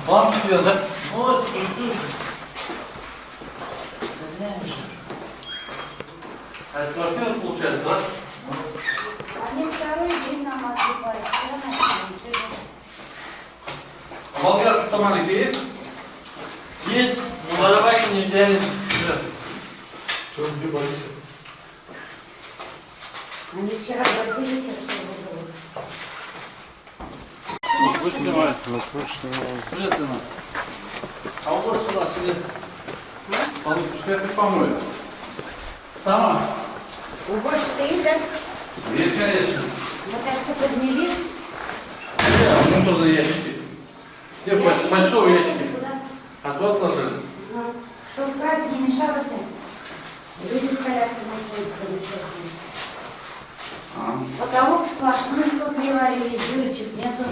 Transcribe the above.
Лампу тебе, да? Вот, включу. А это квартира получается, да? Они второй день нам осыпали. Вчера начали, сегодня. А болгарка-то маленькая есть? Есть, но воровать не взяли. Что, где Борис? Они вчера обратились, что вызовут. Привет, Инна. А вот сюда сидит. Получишь, я ты помою. Сама? Уборщица есть, да? Есть, конечно. Мы как-то подмели. Мусорные ящики. Где большого ящики? Куда? А туда сложили? Ну, чтобы в классе не мешалось. Люди с колясками ходят, получают. Потолок сплошной, что клевали, весь дырочек нету.